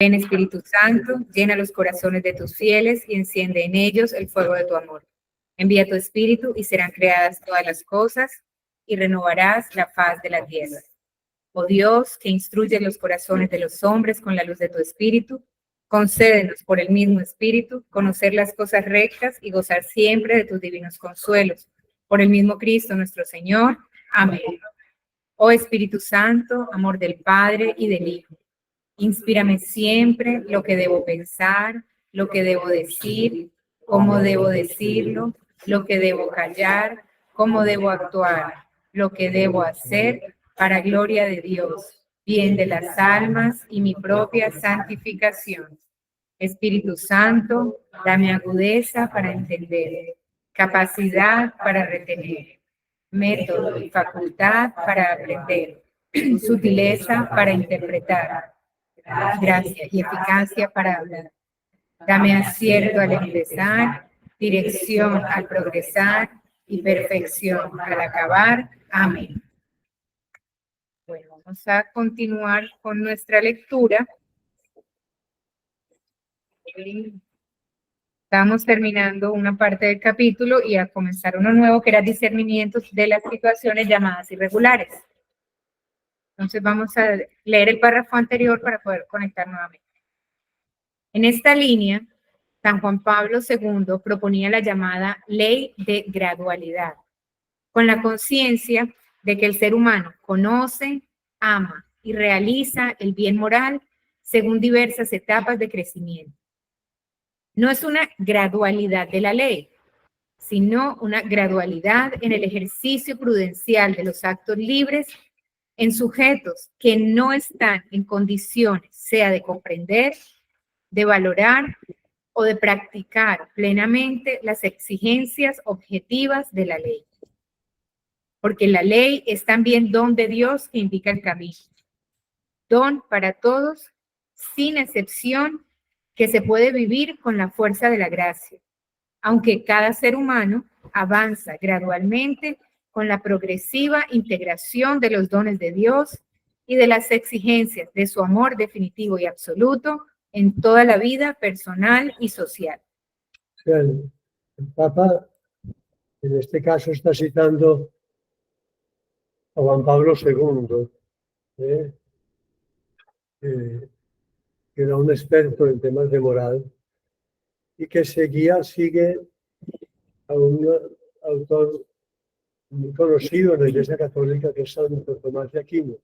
Ven, Espíritu Santo, llena los corazones de tus fieles y enciende en ellos el fuego de tu amor. Envía tu Espíritu y serán creadas todas las cosas y renovarás la faz de la tierra. Oh Dios, que instruyes los corazones de los hombres con la luz de tu Espíritu, concédenos por el mismo Espíritu conocer las cosas rectas y gozar siempre de tus divinos consuelos. Por el mismo Cristo nuestro Señor. Amén. Oh Espíritu Santo, amor del Padre y del Hijo, inspírame siempre lo que debo pensar, lo que debo decir, cómo debo decirlo, lo que debo callar, cómo debo actuar, lo que debo hacer, para gloria de Dios, bien de las almas y mi propia santificación. Espíritu Santo, dame agudeza para entender, capacidad para retener, método y facultad para aprender, sutileza para interpretar, gracia y eficacia para hablar. Dame acierto al empezar, dirección al progresar y perfección al acabar. Amén. Bueno, vamos a continuar con nuestra lectura. Estamos terminando una parte del capítulo y a comenzar uno nuevo que era discernimientos de las situaciones llamadas irregulares. Entonces vamos a leer el párrafo anterior para poder conectar nuevamente. En esta línea, San Juan Pablo II proponía la llamada ley de gradualidad, con la conciencia de que el ser humano conoce, ama y realiza el bien moral según diversas etapas de crecimiento. No es una gradualidad de la ley, sino una gradualidad en el ejercicio prudencial de los actos libres en sujetos que no están en condiciones, sea de comprender, de valorar o de practicar plenamente las exigencias objetivas de la ley. Porque la ley es también don de Dios que indica el camino. Don para todos, sin excepción, que se puede vivir con la fuerza de la gracia, aunque cada ser humano avanza gradualmente con la progresiva integración de los dones de Dios y de las exigencias de su amor definitivo y absoluto en toda la vida personal y social. O sea, el Papa, en este caso, está citando a Juan Pablo II, que era un experto en temas de moral y que sigue a un autor muy conocido en la Iglesia Católica, que es Santo Tomás de Aquino,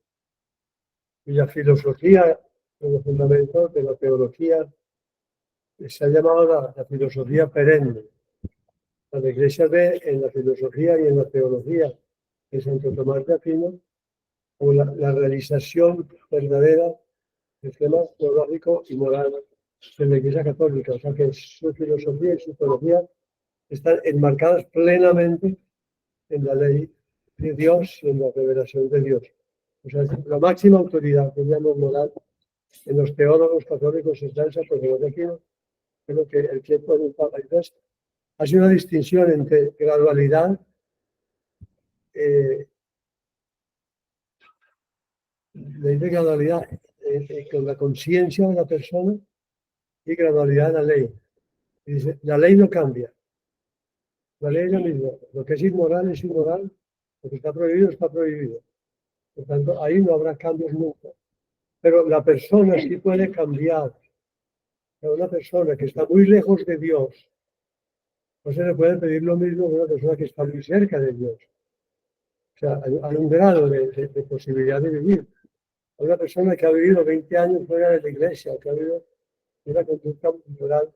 cuya filosofía, como fundamento de la teología, se ha llamado la filosofía perenne. La Iglesia ve en la filosofía y en la teología de Santo Tomás de Aquino como la realización verdadera del tema teológico y moral de la Iglesia Católica. O sea que su filosofía y su teología están enmarcadas plenamente en la ley de Dios y en la revelación de Dios. O sea, la máxima autoridad que llamamos moral en los teólogos católicos está en Santo Tomás de Aquino, que es lo que el tiempo del Papa. Entonces, hace una distinción entre gradualidad, ley de gradualidad con la conciencia de la persona y gradualidad de la ley. Y dice, la ley no cambia. La ley es la misma. Lo que es inmoral, lo que está prohibido, está prohibido. Por tanto, ahí no habrá cambios nunca. Pero la persona sí puede cambiar. A una persona que está muy lejos de Dios, no se le puede pedir lo mismo que una persona que está muy cerca de Dios. O sea, hay un grado de posibilidad de vivir. A una persona que ha vivido 20 años fuera de la iglesia, que ha vivido una conducta moral,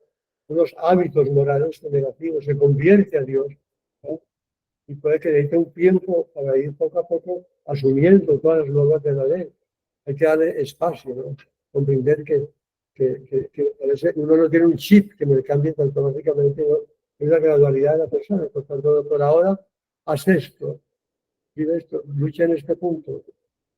unos hábitos morales negativos, se convierte a Dios, ¿no? Y puede que necesite un tiempo para ir poco a poco asumiendo todas las normas de la ley. Hay que darle espacio, ¿no? Comprender que a veces uno no tiene un chip que me cambie automáticamente, ¿no? Es la gradualidad de la persona. Por tanto, por ahora, haz esto, vive esto, lucha en este punto.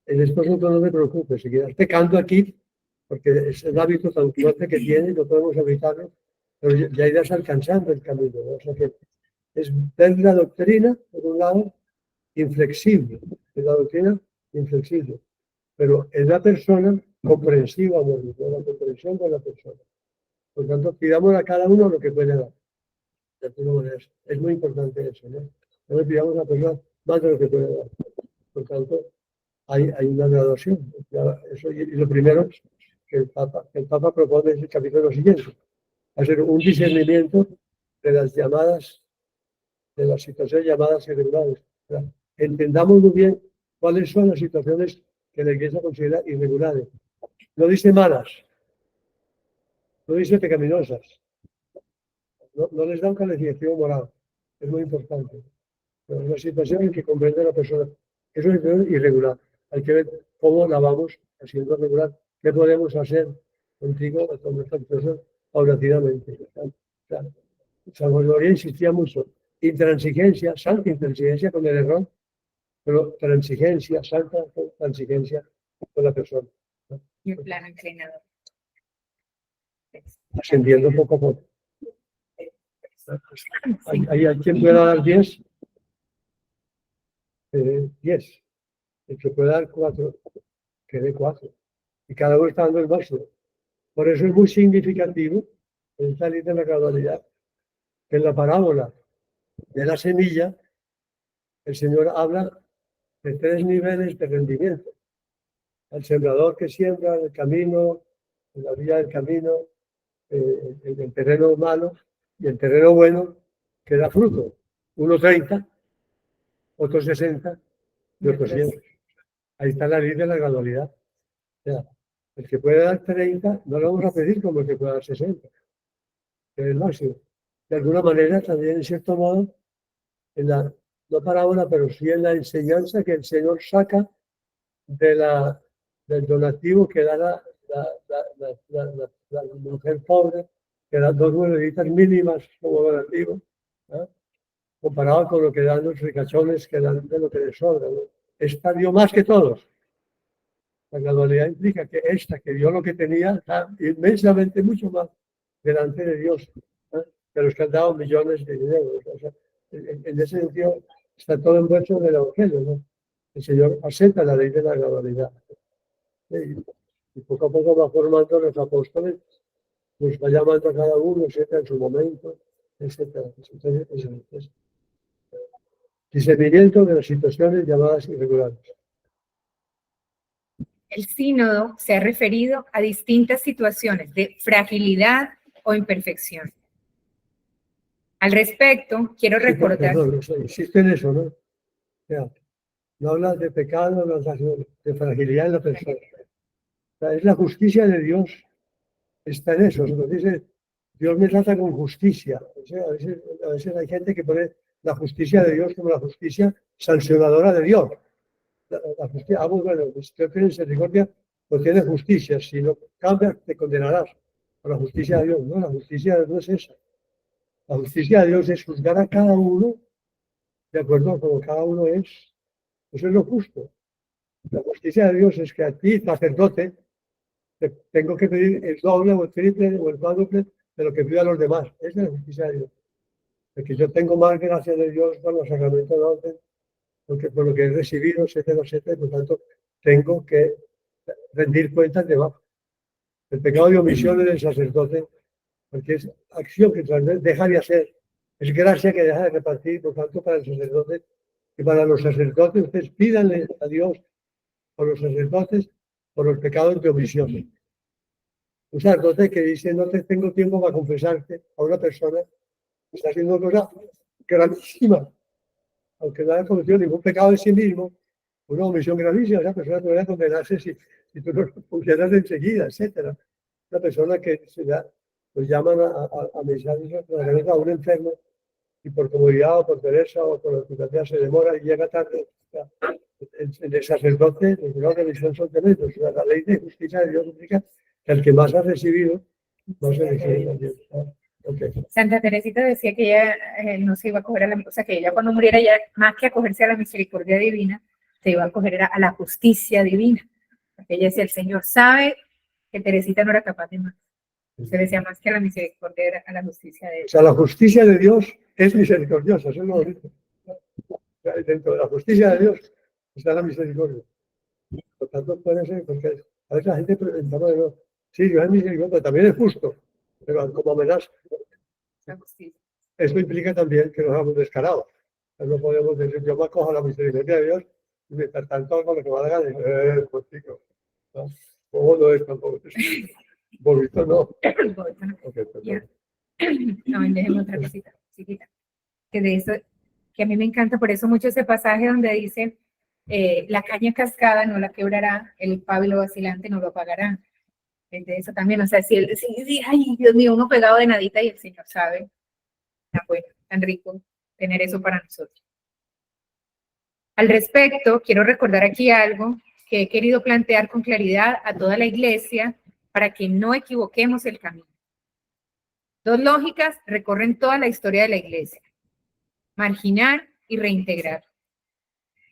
En estos puntos no te preocupes, si quieres pecando aquí, porque es el hábito tan fuerte que tiene, no podemos evitarlo, pero ya irás alcanzando el camino, ¿no? O sea que es ver la doctrina, por un lado, inflexible, es la doctrina inflexible. pero es la persona comprensiva, amor, la comprensión de la persona. Por tanto, pidamos a cada uno lo que puede dar. De alguna manera. Es muy importante eso, ¿no? No le pidamos a la persona más de lo que puede dar. Por tanto, hay una graduación. Eso, y lo primero que el Papa propone es el capítulo siguiente, hacer un discernimiento de las llamadas, de las situaciones llamadas irregulares. O sea, entendamos muy bien cuáles son las situaciones que la Iglesia considera irregulares. No dice malas, no dice pecaminosas, no les da un calificativo moral. Es muy importante. Pero es una situación en que comprende la persona. Es una situación irregular. Hay que ver cómo la vamos haciendo regular. ¿Qué podemos hacer contigo o con esta situación paulatinamente? O sea, San Gregorio insistía mucho. Intransigencia, santa intransigencia con el error, pero transigencia, santa transigencia con la persona. ¿No? Y un plano inclinado. Ascendiendo poco a poco. ¿Hay quien pueda dar 10? 10. El que pueda dar 4, que dé 4. Y cada uno está dando el máximo. Por eso es muy significativo en salir de la gradualidad, que en la parábola de la semilla, el Señor habla de 3 niveles de rendimiento. El sembrador que siembra en el camino, en la vía del camino, en el terreno malo y el terreno bueno, que da fruto. Uno 30, otro 60 y otro 100. Ahí está la ley de la gradualidad. O sea, el que puede dar 30, no lo vamos a pedir como el que pueda dar 60, que es el máximo. De alguna manera, también, en cierto modo, en la, no parábola, pero sí en la enseñanza que el Señor saca del donativo que da la mujer pobre, que da 2 moneditas mínimas como donativo, ¿no? Comparado con lo que dan los ricachones que dan de lo que les sobra, ¿no? Esta dio más que todos. La gradualidad implica que esta que dio lo que tenía está inmensamente mucho más delante de Dios, ¿no? Que los que han dado millones de dinero. O sea, en ese sentido está todo envuelto en el Evangelio, ¿no? El Señor acepta la ley de la gradualidad. Y poco a poco va formando a los apóstoles, pues va llamando a cada uno, etcétera, en su momento, etcétera. Entonces, discernimiento de las situaciones llamadas irregulares. El sínodo se ha referido a distintas situaciones de fragilidad o imperfección. Al respecto, quiero recordar... Perdón, insiste en eso, ¿no? O sea, no habla de pecado, no habla de fragilidad en la persona. O sea, es la justicia de Dios, está en eso. Nos dice, Dios me trata con justicia. O sea, a veces hay gente que pone la justicia de Dios como la justicia sancionadora de Dios. La justicia, bueno, si tú tienes misericordia, pues tienes justicia. Si no cambias, te condenarás. Por la justicia de Dios, no, la justicia de Dios es esa. La justicia de Dios es juzgar a cada uno de acuerdo a como cada uno es. Eso es lo justo. La justicia de Dios es que a ti, sacerdote, te tengo que pedir el doble o el triple o el cuádruple de lo que pido a los demás. Esa es la justicia de Dios. Porque yo tengo más gracia de Dios con los sacramentos de orden, porque por lo que he recibido, etcétera, etcétera, por lo tanto, tengo que rendir cuentas debajo. El pecado de omisión es del sacerdote, porque es acción que deja de hacer, es gracia que deja de repartir, por tanto, para el sacerdote y para los sacerdotes, ustedes pídanle a Dios por los sacerdotes, por los pecados de omisión. Un sacerdote que dice, no te tengo tiempo para confesarte a una persona que está haciendo una cosa gravísima, aunque no haya cometido ningún pecado de sí mismo, una omisión gravísima, esa persona podría condenarse si tú no lo pusieras enseguida, etcétera. Una persona que se da, pues llaman a mensajes a un enfermo y por comodidad o por pereza o por antipatía se demora y llega tarde. O sea, el sacerdote, los grados de misión son tremendos. La ley de justicia de Dios implica que el que más ha recibido, más se recibe también. Okay. Santa Teresita decía que ella no se iba a coger a la, o sea, que ella cuando muriera ya, más que acogerse a la misericordia divina, se iba a acoger a la justicia divina. Porque ella decía, el Señor sabe que Teresita no era capaz de más. Se decía más que a la misericordia era a la justicia de Dios. O sea, la justicia de Dios es misericordiosa, eso es lo bonito. Dentro de la justicia de Dios está la misericordia. Por tanto, puede ser, porque a veces la gente pregunta, bueno, sí, Dios es misericordioso, pero también es justo, pero como amenaza. La justicia. Eso implica también que nos hagamos descarados. No podemos decir, yo me acojo a la misericordia de Dios y mientras tanto hago lo que me da la gana. Pues chico, ¿no? ¿Cómo no es tampoco? Bonito no. Ok, perdón. Ya. No, déjeme otra cosita, chiquita. Que de eso, que a mí me encanta por eso mucho ese pasaje donde dice, la caña cascada no la quebrará, el pábilo vacilante no lo apagará. Es de eso también, o sea, si, ay, Dios mío, uno pegado de nadita y el Señor sabe, tan bueno, tan rico tener eso para nosotros. Al respecto, quiero recordar aquí algo que he querido plantear con claridad a toda la iglesia para que no equivoquemos el camino. Dos lógicas recorren toda la historia de la iglesia: marginar y reintegrar.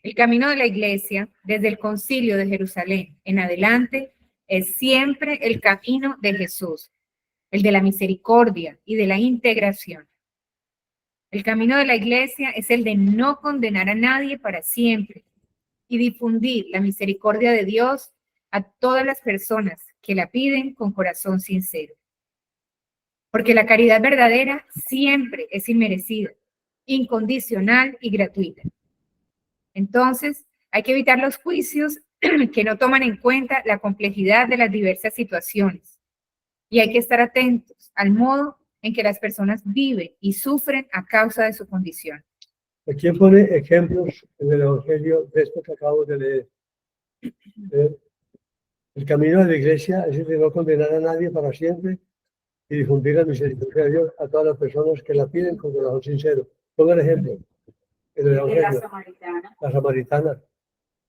El camino de la iglesia, desde el Concilio de Jerusalén en adelante, es siempre el camino de Jesús, el de la misericordia y de la integración. El camino de la iglesia es el de no condenar a nadie para siempre y difundir la misericordia de Dios a todas las personas que la piden con corazón sincero. Porque la caridad verdadera siempre es inmerecida, incondicional y gratuita. Entonces, hay que evitar los juicios que no toman en cuenta la complejidad de las diversas situaciones. Y hay que estar atentos al modo en que las personas viven y sufren a causa de su condición. ¿Quién pone ejemplos en el Evangelio de esto que acabo de leer? El camino de la iglesia es el de no condenar a nadie para siempre y difundir la misericordia de Dios a todas las personas que la piden con corazón sincero. Pongo el ejemplo. En el Evangelio, la samaritana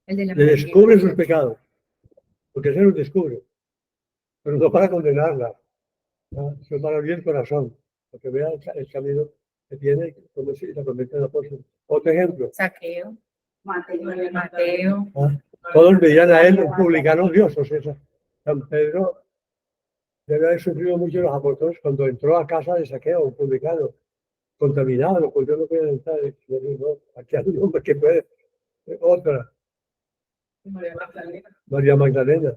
le descubre sus pecados, porque se los descubre, pero no para condenarla, ¿no? Sino para abrir el corazón, porque vea el camino que tiene y la convierte en apóstol. Otro ejemplo. Saqueo, Mateo. Todos veían a él un publicano odioso. San Pedro debe haber sufrido mucho los apóstoles cuando entró a casa de Saqueo, un publicano, contaminado, los judíos no pueden entrar. No, aquí hay un hombre que puede. Otra. María Magdalena.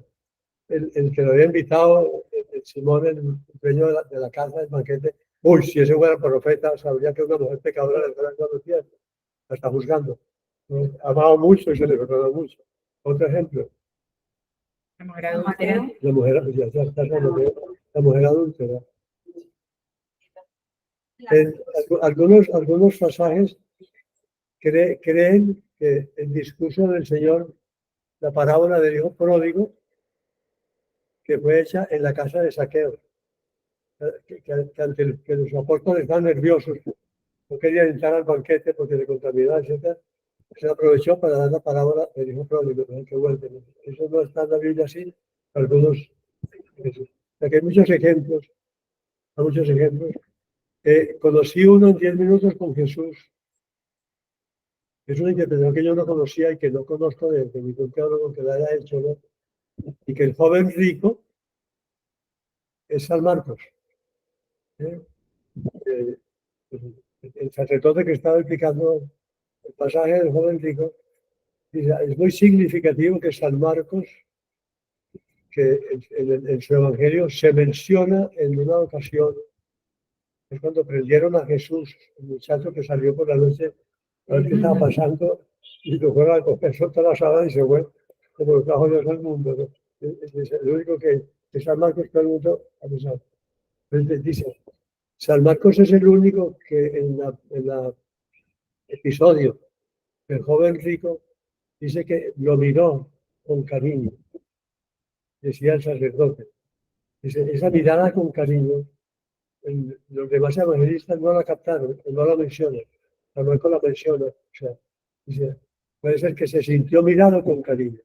El que lo había invitado, el Simón, el dueño de la casa del banquete. Uy, si ese fuera profeta, sabría que una mujer pecadora le fuera dando los pies. La está juzgando. Amaba mucho y se le perdonó mucho. Otro ejemplo. La mujer adúltera. La mujer adúltera. Algunos pasajes creen que el discurso del Señor, la parábola del hijo pródigo, que fue hecha en la casa de Saqueo, que los apóstoles estaban nerviosos, no querían entrar al banquete porque le contaminaba, etc. Se aprovechó para dar la parábola del hijo pródigo, que vuelve. Eso no está en la Biblia así, algunos. Hay muchos ejemplos, conocí uno en 10 minutos con Jesús. Es una interpretación que yo no conocía y que no conozco de ningún teólogo que la haya hecho, ¿no? Y que el joven rico es San Marcos. El sacerdote que estaba explicando el pasaje del joven rico, dice, es muy significativo que San Marcos, que en su evangelio se menciona en una ocasión, es cuando prendieron a Jesús, el muchacho que salió por la noche a ver qué estaba pasando, y lo fueron a coger toda la sábana y se fue como los trabajos del mundo, ¿no? Es el único que San Marcos todo el mundo ha pensado. Entonces dice, San Marcos es el único que en la episodio del joven rico dice que lo miró con cariño, decía el sacerdote. Dice, esa mirada con cariño, los demás evangelistas no la captaron, no la mencionan. San Marcos la menciona. O sea, dice, puede ser que se sintió mirado con cariño.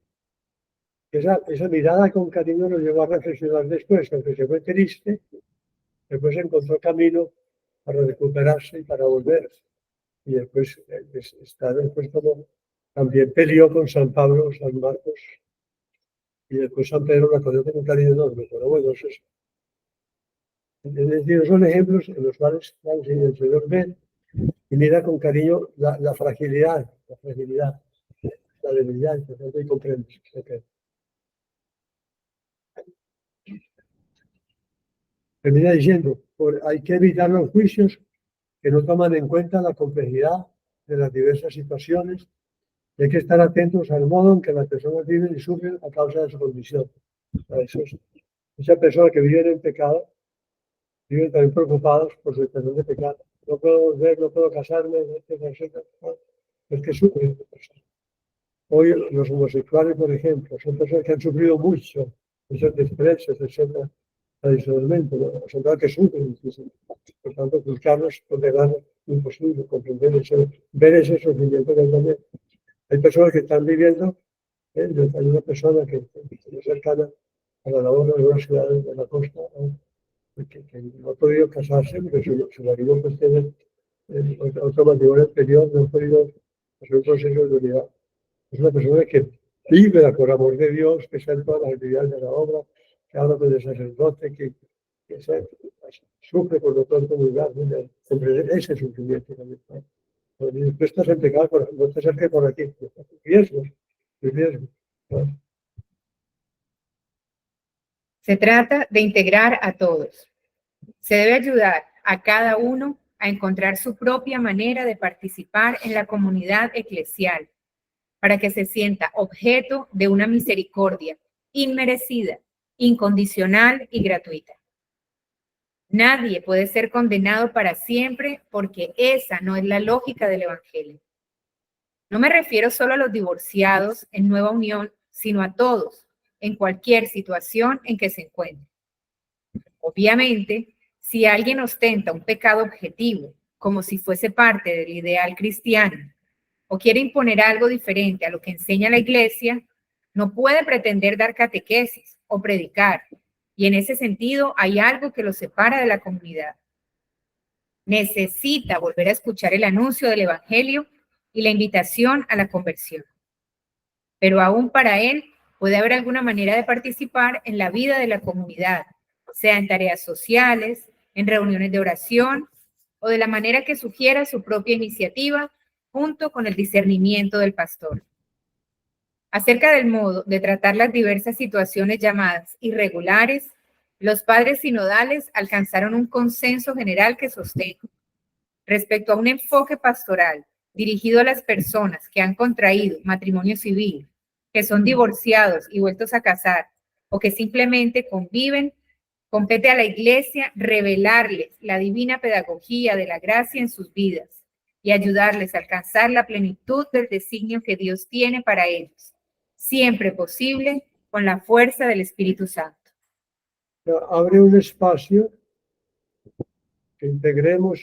Esa mirada con cariño lo llevó a reflexionar después, que aunque se fue triste, después encontró camino para recuperarse y para volver. Y después está después como también peleó con San Pablo, San Marcos, y después San Pedro la conoce con cariño enorme. Pero bueno, eso es. Es decir, son ejemplos en los cuales el Señor ve y mira con cariño la fragilidad, la debilidad, y comprende. Okay. termina diciendo, hay que evitar los juicios que no toman en cuenta la complejidad de las diversas situaciones y hay que estar atentos al modo en que las personas viven y sufren a causa de su condición. Muchas personas que viven en pecado viven también preocupados por su situación de pecado. No puedo volver, no puedo casarme, etcétera. Es que sufren. Hoy los homosexuales, por ejemplo, son personas que han sufrido mucho, muchos desprecios, etcétera, tradicionalmente, ¿no? Son personas que sufren muchísimo. Por tanto, buscarlos, condenarlos, imposible, comprender eso, ver ese sufrimiento que hay también. Hay personas que están viviendo, hay una persona que es cercana a la labor de una ciudad de la costa, ¿no? que no ha podido casarse porque su marido pues tiene otro matrimonio anterior, no ha podido hacer un proceso de unidad. Es una persona que vive por amor de Dios, que está en todas las actividades de la obra, que habla con el sacerdote, que sufre por lo tanto muy grande, ese sufrimiento también. ¿No? Tú estás en pecado, no te acerques por aquí, riesgos, ¿no? Se trata de integrar a todos. Se debe ayudar a cada uno a encontrar su propia manera de participar en la comunidad eclesial para que se sienta objeto de una misericordia inmerecida, incondicional y gratuita. Nadie puede ser condenado para siempre porque esa no es la lógica del Evangelio. No me refiero solo a los divorciados en nueva unión, sino a todos, en cualquier situación en que se encuentren. Obviamente, si alguien ostenta un pecado objetivo, como si fuese parte del ideal cristiano, o quiere imponer algo diferente a lo que enseña la Iglesia, no puede pretender dar catequesis o predicar, y en ese sentido hay algo que lo separa de la comunidad. Necesita volver a escuchar el anuncio del Evangelio y la invitación a la conversión. Pero aún para él puede haber alguna manera de participar en la vida de la comunidad, sea en tareas sociales, en reuniones de oración o de la manera que sugiera su propia iniciativa junto con el discernimiento del pastor. Acerca del modo de tratar las diversas situaciones llamadas irregulares, los padres sinodales alcanzaron un consenso general que sostiene. Respecto a un enfoque pastoral dirigido a las personas que han contraído matrimonio civil, que son divorciados y vueltos a casar, o que simplemente conviven, compete a la Iglesia revelarles la divina pedagogía de la gracia en sus vidas y ayudarles a alcanzar la plenitud del designio que Dios tiene para ellos, siempre posible con la fuerza del Espíritu Santo. Abre un espacio que integremos,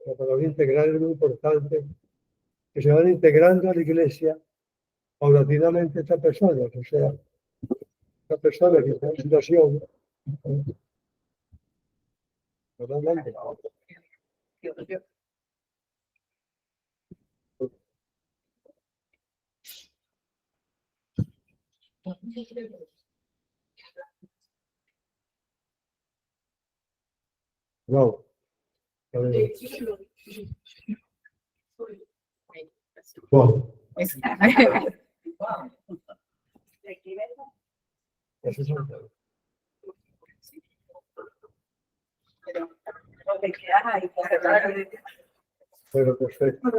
la palabra integrar es muy importante, que se van integrando a la Iglesia paulatinamente estas personas, o sea, esta persona que está en situación, totalmente. No. Wow. Pero perfecto.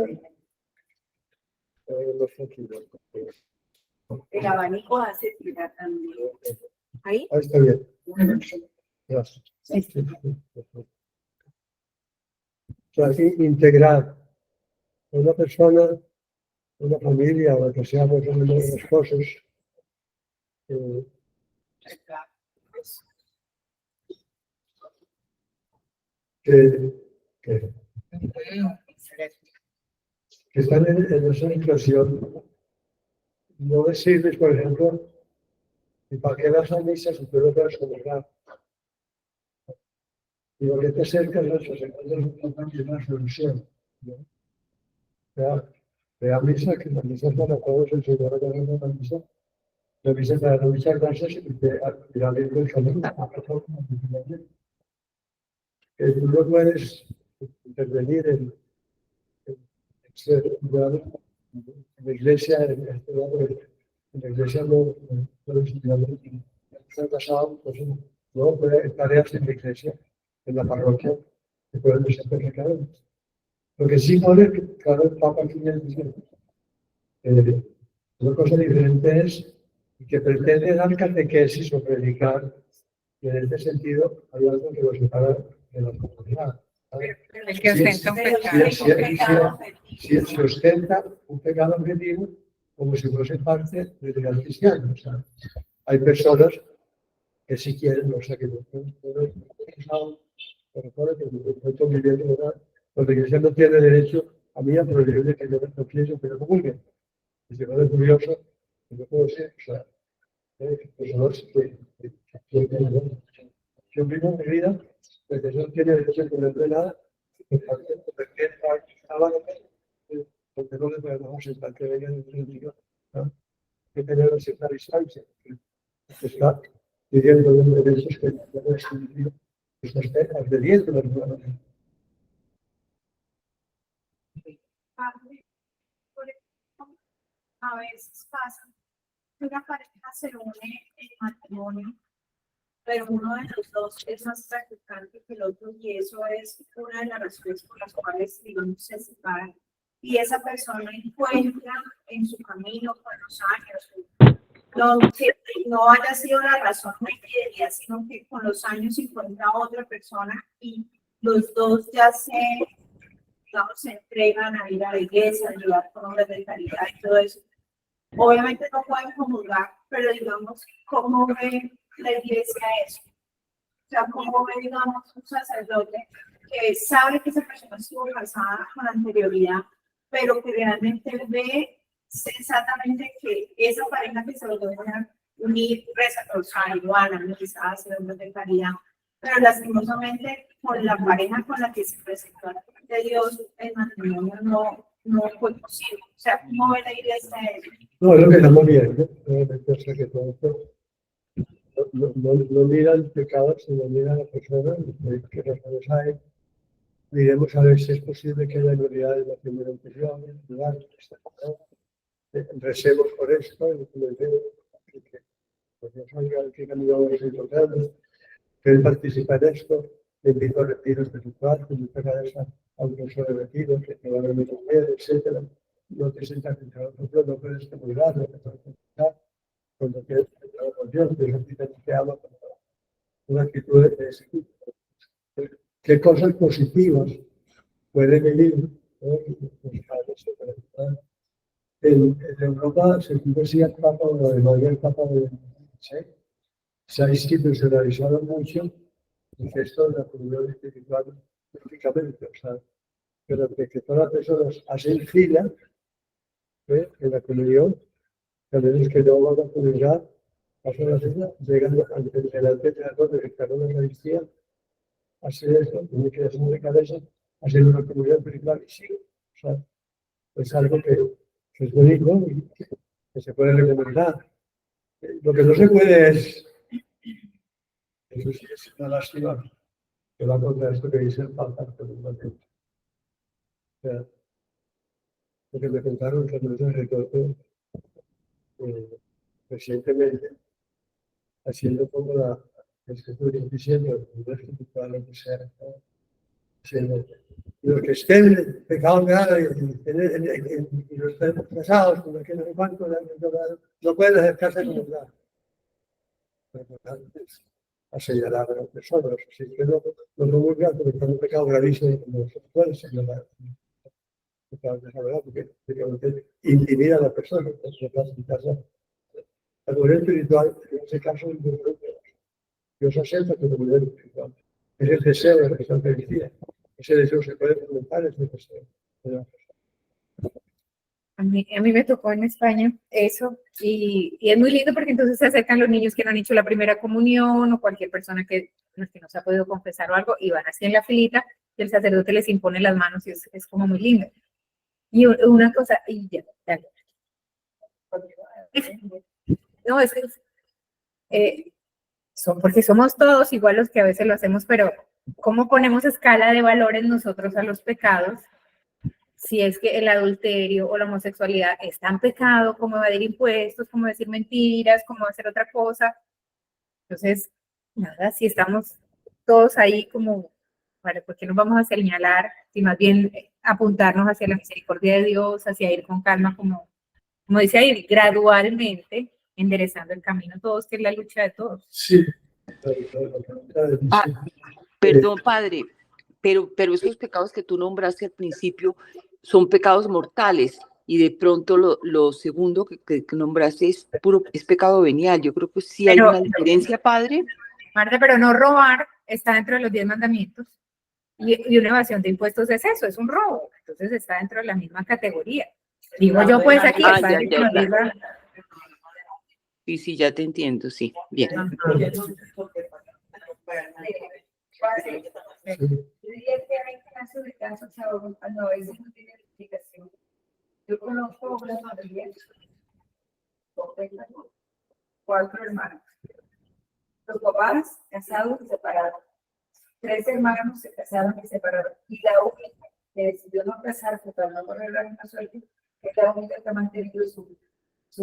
El abanico hace tirar también. Ahí. Ahí está bien. Gracias. O sea, integrar a una persona, una familia, o lo que sea, pues, uno de los esposos, que están en esa situación. No decirles, por ejemplo, ¿y para qué vas a misa si tú no puedes congregar? ¿Y por qué te acercas a eso? Se encuentra una solución. Ve a misa, que la misa es para todos, el Señor ha dado la misa. La misa es para dar muchas gracias y te irá viendo el camino. Tú no puedes intervenir en la iglesia, en la iglesia no está casado, pues no puede tareas en la iglesia, en la parroquia que pueden ser pecadores. Lo que sí pone que cada Papa aquí dice, una cosa diferente es que pretende dar catequesis o predicar, y en este sentido hay algo que lo separa de la comunidad. ¿Vale? El que ostenta un pecado. Si ostenta un pecado objetivo como si fuese parte del ideal cristiano. O sea, hay personas que si quieren, o sea, que no estoy viviendo, ¿verdad? La iglesia no tiene derecho a mí a prohibirle que yo no pienso, pero no vulgue. Y si no es curioso, no puedo ser, o sea, personas yo vivo en mi vida, porque no tiene derecho a conocer nada, porque no le podemos sentar que vengan en el sentido, ¿no? Que tener cierta distancia. Está pidiendo los derechos que no es sentido, que se esté adheriendo a los humanos. A veces pasa que una pareja se une en matrimonio, pero uno de los dos es más practicante que el otro y eso es una de las razones por las cuales, digamos, se separan. Y esa persona encuentra en su camino con los años, no que no haya sido la razón de infidelidad, sino que con los años encuentra a otra persona y los dos ya digamos, se entregan a ir a la iglesia, a ayudar con obras de caridad y todo eso. Obviamente no pueden comulgar, pero digamos, ¿cómo ve la iglesia eso? O sea, ¿cómo ve, digamos, un sacerdote que sabe que esa persona estuvo casada con anterioridad, pero que realmente ve sensatamente que esa pareja que se lo van a unir, reza rosario, van a misa, hacer obras de caridad, pero lastimosamente con la pareja con la que se presentó de Dios el matrimonio no fue posible? O sea, ¿cómo ve la iglesia eso? No, es lo que estamos viendo, obviamente, o sea, que todo esto no mira el pecado, sino mira a la persona, qué razones hay. Miremos a ver si es posible que haya unidad en la primera anterior, recemos por esto, y comentemos que pues Dios oiga el que camino vamos encontrando, que él participa en esto, le invito a retiros espiritual, que muchas veces a un curso de retiros, que probablemente mujer, etcétera. No te sientas en otro, no puedes comulgar, no te puedes comulgar, cuando quieres entrar con Dios, Dios te ama con una actitud de ese tipo. ¿Qué cosas positivas pueden venir? En Europa se decía el Papa, o además del Papa de se ha institucionalizado mucho el gesto de la comunión espiritual prácticamente, o sea, pero que todas las personas hacen fila en la comunión, a veces que no van a comulgar, pasan la fila, llegan delante de las dos de la Eucaristía, hacer esto, tiene que hacer de cabeza, hacer una comunidad espiritual y sí, o sea, es algo que es bonito y que se puede recomendar. Lo que no se puede es, eso sí es una lástima, que va contra esto que dice el Papa. O sea, lo que me contaron que no se recuerdo recientemente, haciendo como la escritura diciendo, no es espiritual lo que sea, los que estén pecados graves y los estén casados con aquel banco, no pueden acercarse a comunidad. A señalar a las personas, así que no comulgan porque es un pecado gravísimo como se puede señalar. Porque intimida a la persona, la comunidad espiritual, en este caso, Dios acepta que la comunidad espiritual es el deseo de la persona felicidad. Ese deseo se puede fomentar, es el deseo. A mí me tocó en España eso y es muy lindo porque entonces se acercan los niños que no han hecho la primera comunión o cualquier persona que no se ha podido confesar o algo y van así en la filita y el sacerdote les impone las manos y es como muy lindo. Y una cosa, y ya, dale. No, es que porque somos todos igual los que a veces lo hacemos, pero ¿cómo ponemos escala de valores nosotros a los pecados? Si es que el adulterio o la homosexualidad es tan pecado como evadir impuestos, como decir mentiras, como hacer otra cosa. Entonces, nada, si estamos todos ahí como ¿vale? Porque nos vamos a señalar, y más bien apuntarnos hacia la misericordia de Dios, hacia ir con calma, como dice ahí, gradualmente enderezando el camino todos, que es la lucha de todos. Sí. Ah, perdón, padre, pero esos pecados que tú nombraste al principio son pecados mortales y de pronto lo segundo que nombraste es pecado venial. Yo creo que sí hay Pero- una diferencia, padre. Marta, pero no robar está dentro de los 10 mandamientos y una evasión de impuestos es eso, es un robo. Entonces está dentro de la misma categoría. Digo yo, pues aquí, Ah, el padre ya, que nos ya. diga, Sí, ya te entiendo, sí. Bien. Yo diría que hay casos de casos, Chavo, cuando a veces no tiene explicación. Yo conozco una familia, 4 hermanos. Los papás casados y separados. 3 hermanos se casaron y se separaron. Y la única que decidió no casarse para no correr la misma suerte es la única que ha mantenido su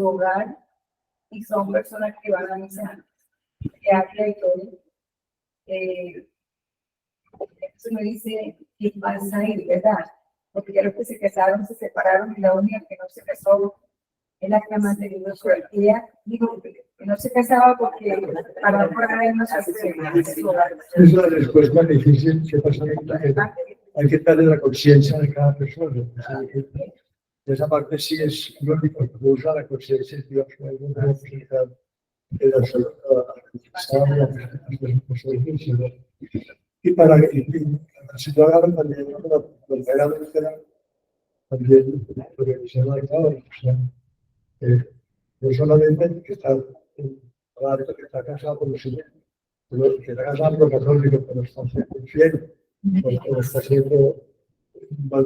hogar y son personas que van a misa diaria y todo. Eso me dice, ¿qué pasa ahí, verdad? Porque ya los que se casaron se separaron y la única que no se casó es la que ha mantenido su ella, digo, que no se casaba porque para no correr no se su hogar. Es la respuesta difícil que pasa hay que darle la conciencia de cada persona. De esa parte sí es lógico que usa la conciencia de Dios, que hay una posibilidad de la salud. Y para que si tú agarras también una verdadera búsqueda, también porque se ha claro, o sea, no solamente que está que está casado con los hijos, sino que está casado con los católicos, pero está siendo infiel, o está siendo mal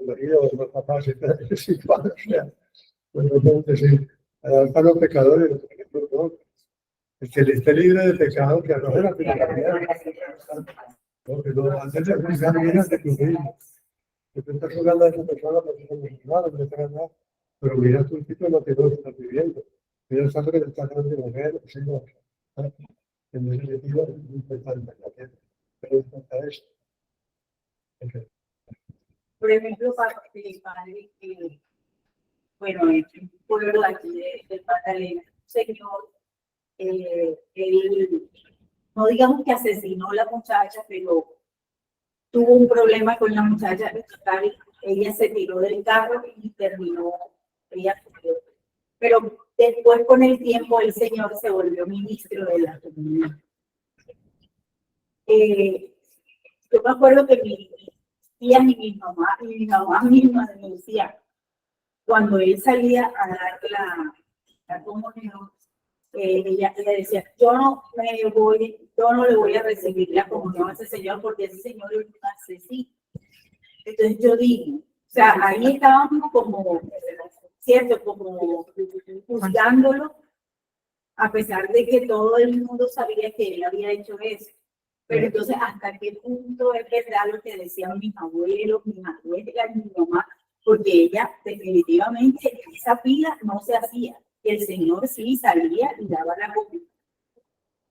marido, o mal papá, si es igual, o sea, pues no podemos decir, para los pecadores, no, el que esté libre de pecado, que arroje la pecadora. Porque no, antes de juzgar, mira de tu mismo. Que tú estás jugando a esa persona porque no es nada, no te nada. Pero mira tu tipo de material que estás viviendo. Mira el santo que te estás dando de mujer, señor. En ese sentido, es importante también. Pero es importante eso. Por ejemplo, para mi padre, bueno, en un pueblo de aquí de Magdalena, un señor, él, no digamos que asesinó a la muchacha, pero tuvo un problema con la muchacha, ella se tiró del carro y terminó, ella murió. Pero después, con el tiempo, el señor se volvió ministro de la comunidad. Yo me acuerdo que mi tía y mi mamá misma me decía, cuando él salía a dar la comunión, ella le decía, yo no le voy a recibir la comunión a ese señor porque ese señor es un asesino. Entonces yo digo, o sea, ahí estábamos como, cierto, como juzgándolo, a pesar de que todo el mundo sabía que él había hecho eso. Pero entonces, ¿hasta qué punto es verdad lo que decían mis abuelos, mis abuelas, mi mamá? Porque ella definitivamente esa pila no se hacía. El Señor sí salía y daba la comunión.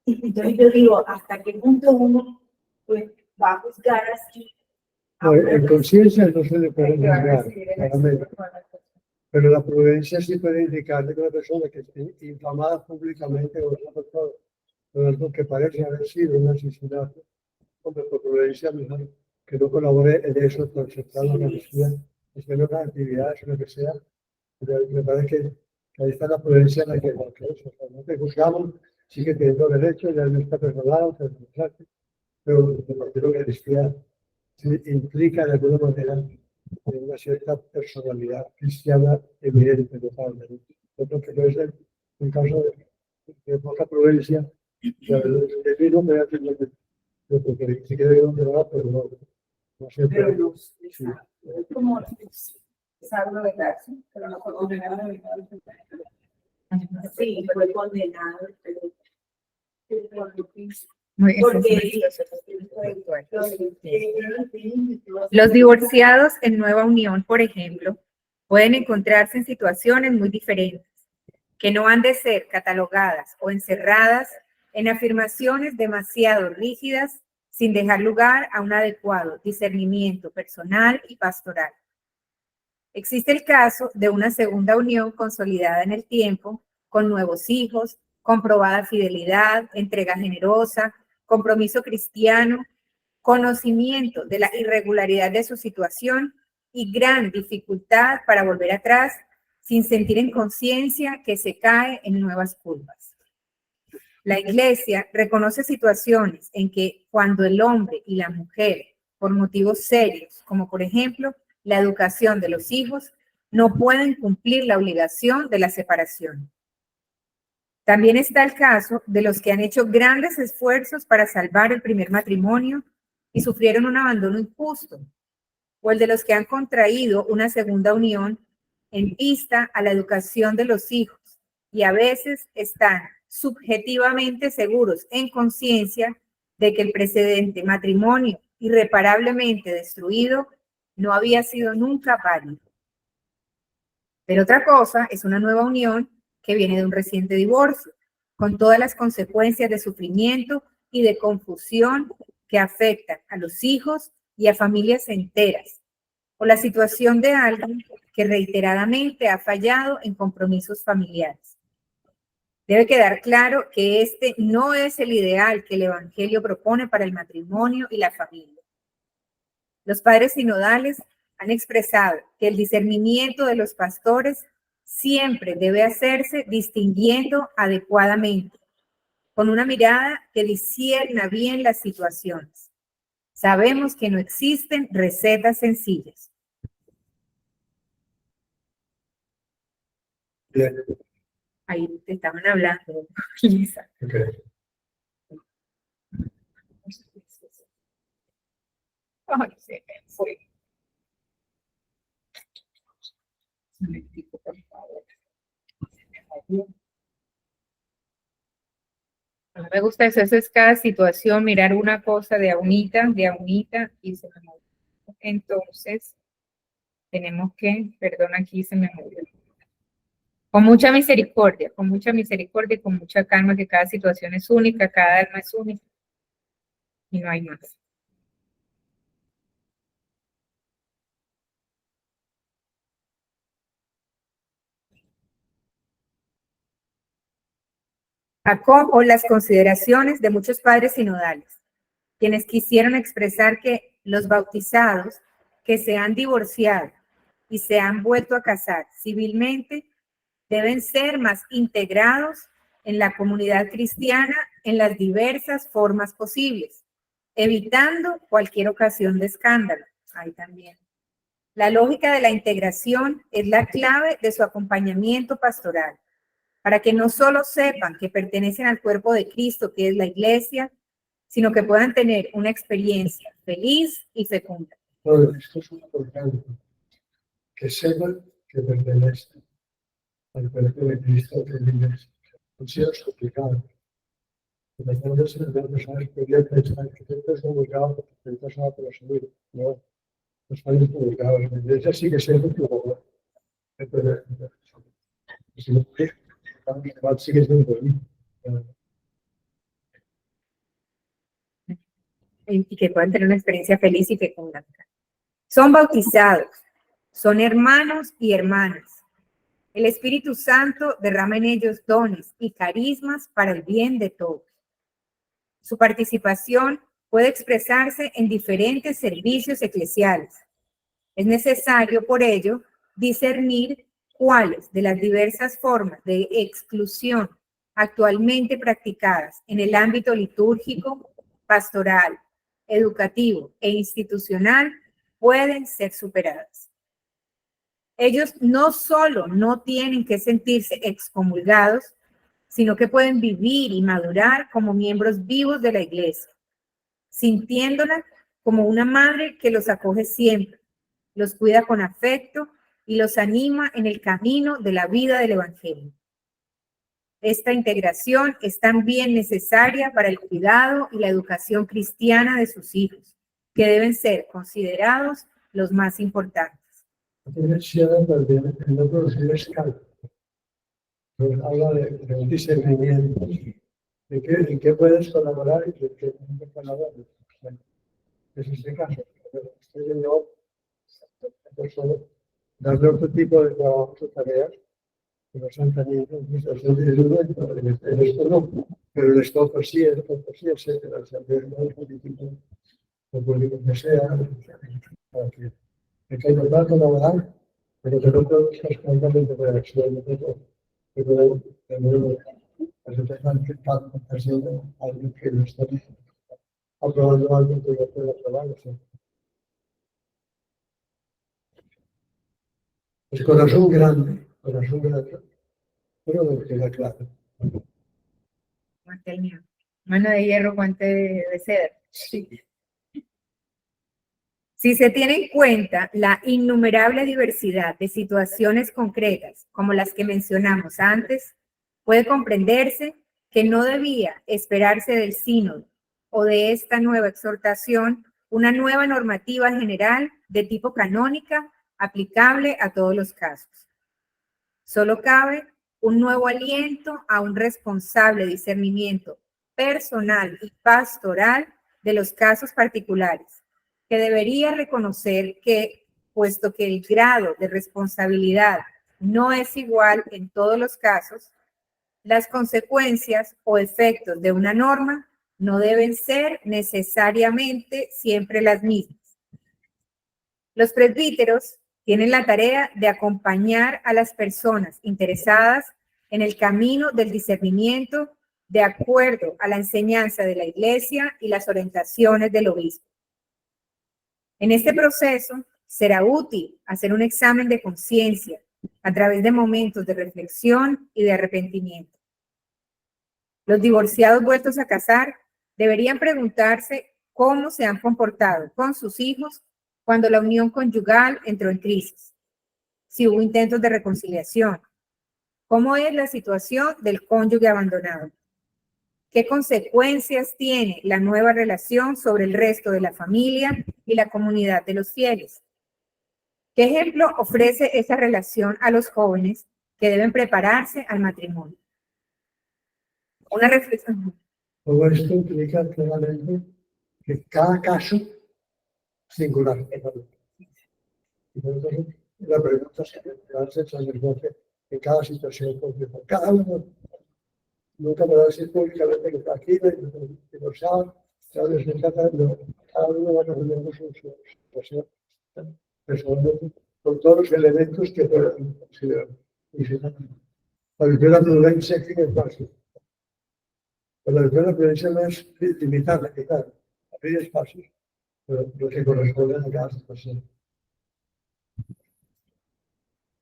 Entonces yo digo, ¿hasta qué punto uno pues, va a juzgar así? No, en conciencia no se le puede juzgar, claramente. Pero la prudencia sí puede indicar que una persona que esté infamada públicamente o una persona con algo que parece haber sido un asesinato, hombre, por prudencia mejor que no colabore en eso, por aceptar la policía, haciendo las actividades, lo que sea. Pero me parece que ahí está la prudencia en la que eso, o sea, no te juzgamos, sigue teniendo derecho, ya no está perdonado, pero me parece que decía implica de alguna manera una cierta personalidad cristiana evidente, notable. Yo creo que no es un caso de poca prudencia, de mí no me hace lo que si quiere ir donde va, pero no siempre. Pero no, Sí. es como salvo de cárcel, pero no fue condenado. Sí, fue condenado, pero los divorciados en nueva unión, por ejemplo, pueden encontrarse en situaciones muy diferentes, que no han de ser catalogadas o encerradas en afirmaciones demasiado rígidas sin dejar lugar a un adecuado discernimiento personal y pastoral. Existe el caso de una segunda unión consolidada en el tiempo, con nuevos hijos, comprobada fidelidad, entrega generosa, compromiso cristiano, conocimiento de la irregularidad de su situación y gran dificultad para volver atrás sin sentir en conciencia que se cae en nuevas curvas. La Iglesia reconoce situaciones en que cuando el hombre y la mujer, por motivos serios, como por ejemplo la educación de los hijos, no pueden cumplir la obligación de la separación. También está el caso de los que han hecho grandes esfuerzos para salvar el primer matrimonio y sufrieron un abandono injusto, o el de los que han contraído una segunda unión en vista a la educación de los hijos y a veces están subjetivamente seguros en conciencia de que el precedente matrimonio irreparablemente destruido no había sido nunca válido. Pero otra cosa es una nueva unión que viene de un reciente divorcio, con todas las consecuencias de sufrimiento y de confusión que afectan a los hijos y a familias enteras, o la situación de alguien que reiteradamente ha fallado en compromisos familiares. Debe quedar claro que este no es el ideal que el Evangelio propone para el matrimonio y la familia. Los padres sinodales han expresado que el discernimiento de los pastores siempre debe hacerse distinguiendo adecuadamente, con una mirada que discierna bien las situaciones. Sabemos que no existen recetas sencillas. Bien. Ahí te estaban hablando, Lisa. Ok. Ay, se me fue. Un momentico, por favor. A mí me gusta eso es cada situación, mirar una cosa de a unita, y se me movió. Entonces, tenemos que, perdón, aquí se me movió. Con mucha misericordia, y con mucha calma, que cada situación es única, cada alma es única, y no hay más. Acojo las consideraciones de muchos padres sinodales, quienes quisieron expresar que los bautizados que se han divorciado y se han vuelto a casar civilmente deben ser más integrados en la comunidad cristiana en las diversas formas posibles, evitando cualquier ocasión de escándalo. Ahí también. La lógica de la integración es la clave de su acompañamiento pastoral, para que no solo sepan que pertenecen al cuerpo de Cristo, que es la Iglesia, sino que puedan tener una experiencia feliz y fecunda. Bueno, esto es importante, que sepan que pertenecen al cuerpo de Cristo, que es la Iglesia. No sea complicado. Porque a veces las personas podrían pensar que esto es complicado porque entonces va a prosumir. No, no es tan complicado. La Iglesia sí que se hace como sí que es muy bonito. Y que puedan tener una experiencia feliz y fecunda. Son bautizados, son hermanos y hermanas. El Espíritu Santo derrama en ellos dones y carismas para el bien de todos. Su participación puede expresarse en diferentes servicios eclesiales. Es necesario, por ello, discernir cuáles de las diversas formas de exclusión actualmente practicadas en el ámbito litúrgico, pastoral, educativo e institucional pueden ser superadas. Ellos no solo no tienen que sentirse excomulgados, sino que pueden vivir y madurar como miembros vivos de la Iglesia, sintiéndola como una madre que los acoge siempre, los cuida con afecto y los anima en el camino de la vida del Evangelio. Esta integración es también necesaria para el cuidado y la educación cristiana de sus hijos, que deben ser considerados los más importantes. No producir escándalo. Habla de un discernimiento. ¿En qué puedes colaborar y en qué no puedes colaborar? es este caso. Usted yo, persona, darle otro tipo de trabajo, tareas, que no son tan interesantes en esto no, pero el esto sí, etcétera. O sea, no político, o político que sea, para que hay contrato laboral, pero que no puedo estar constantemente por acción, que puedo tener representantes haciendo algo que no está aprobando algo que no puedo aprobar. O sea. Es corazón grande, pero no queda claro. Mano de hierro, guante de seda. Sí. Si se tiene en cuenta la innumerable diversidad de situaciones concretas, como las que mencionamos antes, puede comprenderse que no debía esperarse del sínodo o de esta nueva exhortación una nueva normativa general de tipo canónica aplicable a todos los casos. Solo cabe un nuevo aliento a un responsable discernimiento personal y pastoral de los casos particulares, que debería reconocer que, puesto que el grado de responsabilidad no es igual en todos los casos, las consecuencias o efectos de una norma no deben ser necesariamente siempre las mismas. Los presbíteros tienen la tarea de acompañar a las personas interesadas en el camino del discernimiento de acuerdo a la enseñanza de la Iglesia y las orientaciones del obispo. En este proceso será útil hacer un examen de conciencia a través de momentos de reflexión y de arrepentimiento. Los divorciados vueltos a casar deberían preguntarse cómo se han comportado con sus hijos cuando la unión conyugal entró en crisis, si hubo intentos de reconciliación, cómo es la situación del cónyuge abandonado, qué consecuencias tiene la nueva relación sobre el resto de la familia y la comunidad de los fieles, qué ejemplo ofrece esa relación a los jóvenes que deben prepararse al matrimonio. Una reflexión. Todo esto implica claramente que cada caso singular. Y por eso la pregunta se hace al sacerdote en cada situación concreta. Cada uno nunca podrá decir públicamente que está aquí, que lo sabe, cada uno va a tener su situación personalmente con todos los elementos que puedan considerar. La victoria prudencia aquí es fácil. Pero la victoria prudencia no es limitarla, quitar. Abrir espacios, pero lo que corresponde a cada situación.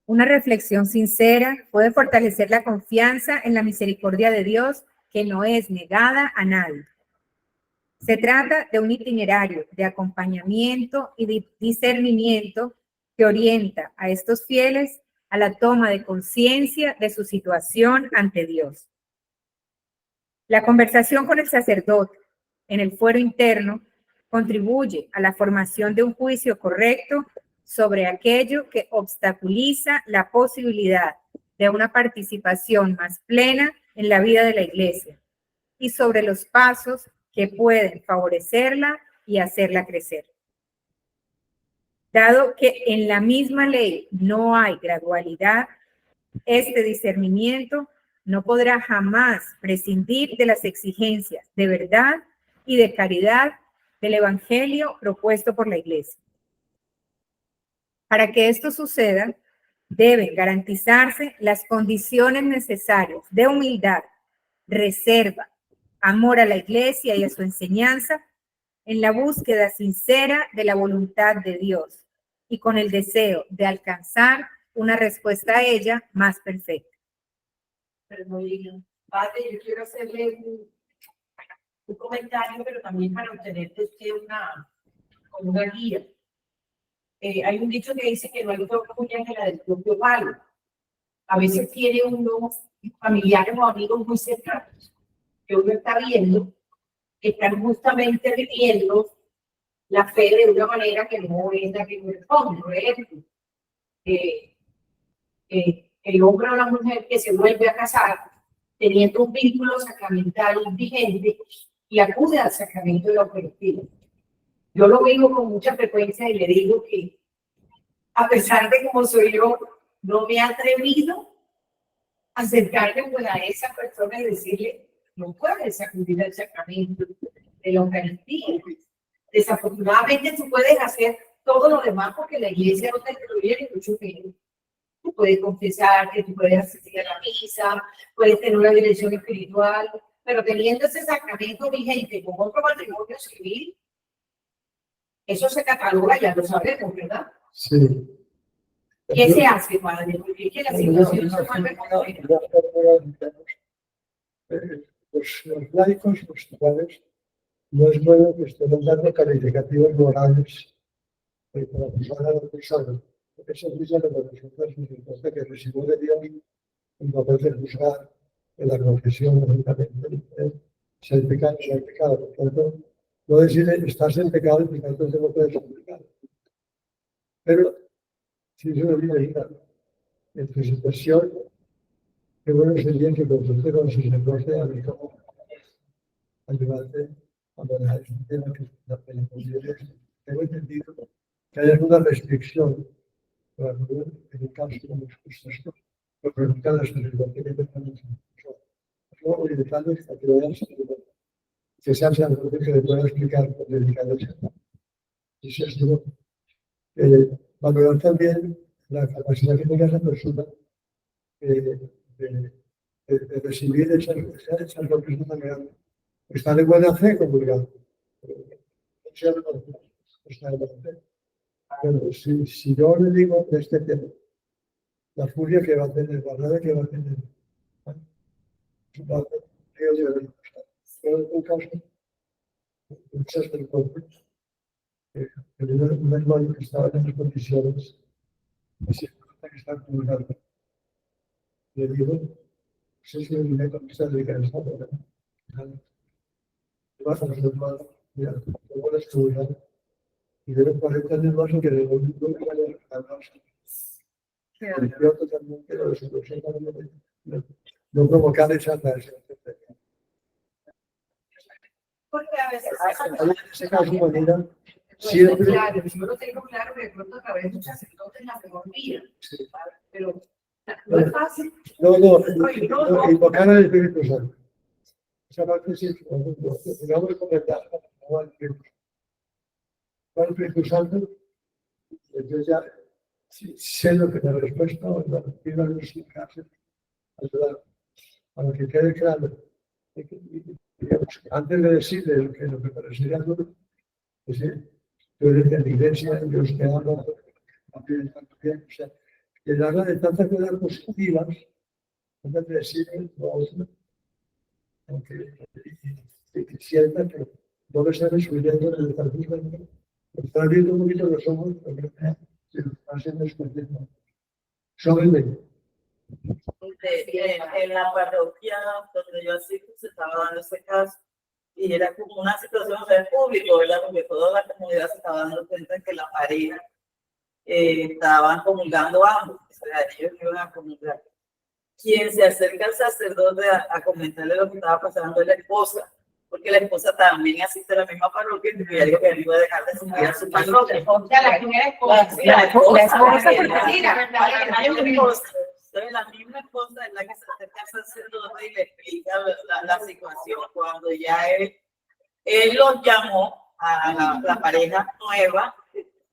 Una reflexión sincera puede fortalecer la confianza en la misericordia de Dios que no es negada a nadie. Se trata de un itinerario de acompañamiento y de discernimiento que orienta a estos fieles a la toma de conciencia de su situación ante Dios. La conversación con el sacerdote en el fuero interno contribuye a la formación de un juicio correcto sobre aquello que obstaculiza la posibilidad de una participación más plena en la vida de la Iglesia y sobre los pasos que pueden favorecerla y hacerla crecer. Dado que en la misma ley no hay gradualidad, este discernimiento no podrá jamás prescindir de las exigencias de verdad y de caridad del Evangelio propuesto por la Iglesia. Para que esto suceda, deben garantizarse las condiciones necesarias de humildad, reserva, amor a la Iglesia y a su enseñanza, en la búsqueda sincera de la voluntad de Dios y con el deseo de alcanzar una respuesta a ella más perfecta. Padre, yo quiero hacerle un comentario, pero también para obtener de usted una guía. Hay un dicho que dice que no hay peor puñal que la del propio palo. A veces tiene unos familiares o amigos muy cercanos que uno está viendo que están justamente viviendo la fe de una manera que no es la que corresponde. Por ejemplo, el hombre o la mujer que se vuelve a casar teniendo un vínculo sacramental vigente y acude al sacramento de la Eucaristía. Yo lo digo con mucha frecuencia y le digo que, a pesar de cómo soy yo, no me he atrevido a acercarme con a esa persona y decirle, no puedes acudir al sacramento de la Eucaristía. Desafortunadamente tú puedes hacer todo lo demás porque la iglesia no te incluye en mucho menos. Tú puedes confesarte, tú puedes asistir a la misa, puedes tener una dirección espiritual, pero teniendo ese sacramento vigente con otro matrimonio civil, eso se cataloga, ya lo sabemos, ¿verdad? Sí. ¿Qué se hace, padre? Porque es que la situación se vuelve compleja. Los laicos, los titulares, no es bueno que estén dando calificativos morales para acusar a la persona. Porque eso dice que nosotros es importante que recibió de Dios un papel de juzgar en la confesión, lógicamente, si hay pecado, si hay pecado. Por tanto, no decir estás en pecado y por tanto no puedes ser pecado. Pero si yo le digo, en tu situación, qué bueno sería que consulte con su sacerdote a ver cómo ayudarte a manejar ese tema que la penitencia. Tengo entendido que hay alguna restricción para poder, en el caso como es esto, lo preguntar a la sacerdote que tengan yo orientarles a que lo vean sacerdote, que sean sacerdote que le puedan explicar con dedicación. Y si es duro, valorar también la capacidad que tenga esa persona de recibir esa representación, está de buena fe comulgado. Pero si yo le digo de este tema, la furia que va a tener, la rabia que va a tener, un caso, muchas del cuerpo, un hermano que estaba en las condiciones, que está comulgado. Le digo, si es que me contesta de que está vas a los hermanos, mira, te voy a estudiar y debe 40 años más que de un grupo que vaya a hablarse. Yo totalmente lo desconocía, no provocar esa reacción. Porque a veces En ese caso, manera, siempre. claro, yo lo tengo claro que de pronto a través de un sacerdote es la mejor vía, ¿sabes? Pero no es fácil. No, invocar al Espíritu Santo. Esa parte sí, digamos recomendar al Espíritu Santo, entonces ya sé lo que la respuesta o la pido a los explicarse, ayudar, para que quede claro. Antes de decirle lo que parecería duro, es tú eres de la iglesia, Dios te ama, no tienes tanto tiempo, o sea, que le habla de tantas cosas positivas, antes de decirle lo otro, aunque sienta que no me sale subiendo en el partido, está viendo un poquito los ojos, porque haciendo escuchando. Suavemente. En la parroquia donde yo asisto se estaba dando ese caso y era como una situación de público, ¿verdad? Porque toda la comunidad se estaba dando cuenta que la pareja estaban comulgando ambos, o sea, ellos iban a comulgar. Quien se acerca al sacerdote a comentarle lo que estaba pasando es la esposa, porque la esposa también asiste a la misma parroquia y ella dijo que iba a dejar de asistir a su parroquia. O sea, la primera esposa. La esposa, la misma esposa es la que se acerca al sacerdote y le explica la situación. Cuando ya él los llamó a la pareja nueva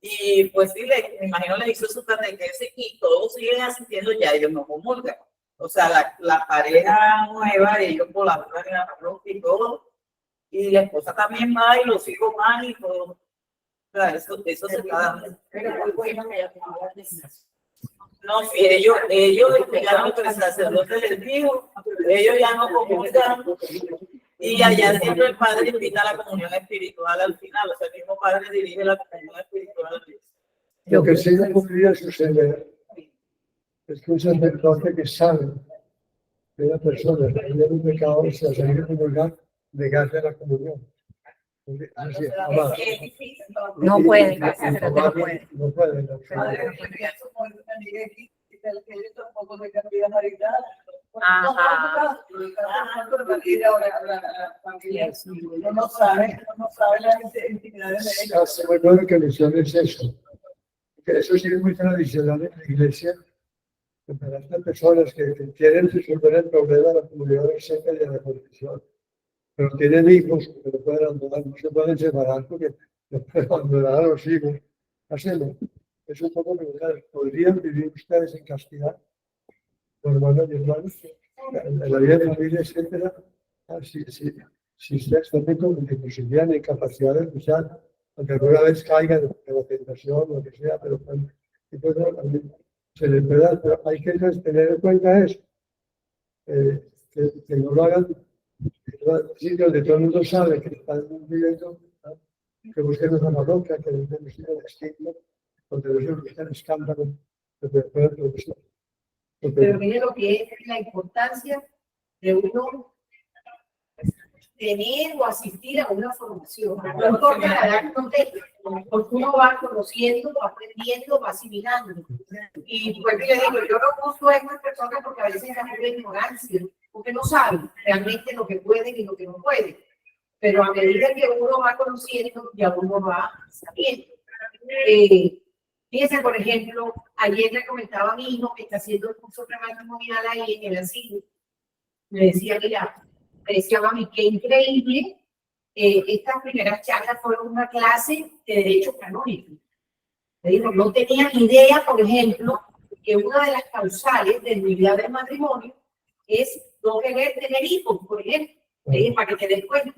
y pues sí, me imagino le hizo su catequesis y todos siguen asistiendo, ya ellos no comulgan. O sea, la pareja nueva, ellos colaboran en la parroquia y todo. Y la esposa también va y los hijos van y todo. O sea, eso se está dando. Pero muy bueno que haya No, si ellos explicaron que el sacerdote les dijo, ellos ya no comulgan. Y allá siempre el padre invita a la comunión espiritual al final. O sea, el mismo padre dirige la comunión espiritual. Lo que sí no podría suceder es que un sacerdote que sabe que una persona que tiene un pecado se ha salido de comulgar, negarle la comunión. Así es, jamás. No puede, No puede. No puede. Tampoco de cantidad marital, Ajá. Uno no sabe las intimidades de ellos. Hace muy bueno que menciones eso. Que eso sí es muy tradicional en la iglesia. Que para estas personas que quieren resolver el problema de la comunidad cerca de la confesión, pero tienen hijos que no pueden abandonar, no se pueden separar porque no pueden abandonar a los hijos. Hacemos. Es un poco regular. ¿Podrían vivir ustedes en castidad? Hermanos y hermanos, en la vida de familia, etcétera, si ustedes también como que posibilidad y capacidad de escuchar, aunque alguna vez caigan en la tentación, lo que sea, pero pues, también se les puede dar, pero hay que tener en cuenta eso, que no lo hagan en sitios donde todo el mundo sabe que están viviendo, ¿no? Que busquen una parroquia, que busquen el estigma, donde no se busquen escándalos, que pueden producir. Pero mire lo que es la importancia de uno tener o asistir a una formación. No importa la edad que uno tenga, porque uno va conociendo, va aprendiendo, va asimilando. Y pues le digo, yo no juzgo a estas personas porque a veces es una ignorancia, porque no saben realmente lo que pueden y lo que no pueden. Pero a medida que uno va conociendo, ya uno va sabiendo. Fíjense, por ejemplo, ayer le comentaba a mi hijo que está haciendo el curso prematrimonial ahí en el asilo. Me decía, mira, me decía, mami, qué increíble. Estas primeras charlas fueron una clase de derecho canónico. Le digo, no tenía ni idea, por ejemplo, que una de las causales de nulidad del matrimonio es no querer tener hijos, por ejemplo. Le dije, para que te des cuenta.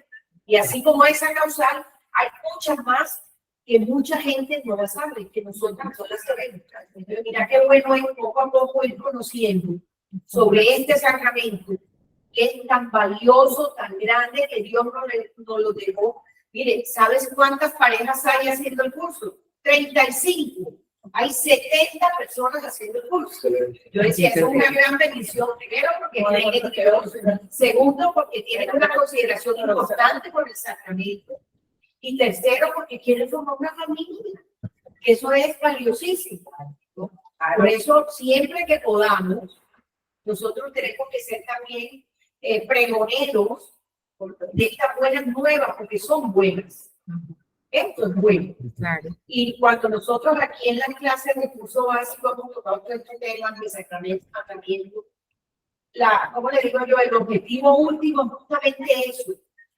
Y así como esa causal, hay muchas más que mucha gente no la sabe, que nosotras no las sabemos. Entonces, mira qué bueno es poco a poco ir conociendo sobre este sacramento, que es tan valioso, tan grande, que Dios nos lo dejó. Mire, ¿sabes cuántas parejas hay haciendo el curso? 35. Hay 70 personas haciendo el curso. Yo decía, es una gran bendición. Primero, porque tienen Dios. Segundo, porque tienen una consideración importante por el sacramento. Y tercero, porque quieren formar una familia. Eso es valiosísimo, ¿no? Por eso, siempre que podamos, nosotros tenemos que ser también pregoneros de estas buenas nuevas, porque son buenas. Esto es bueno. Claro. Y cuando nosotros aquí en la clase de curso básico hemos tocado todo este tema de sacramento, tratamiento, ¿cómo le digo yo? El objetivo último es justamente eso,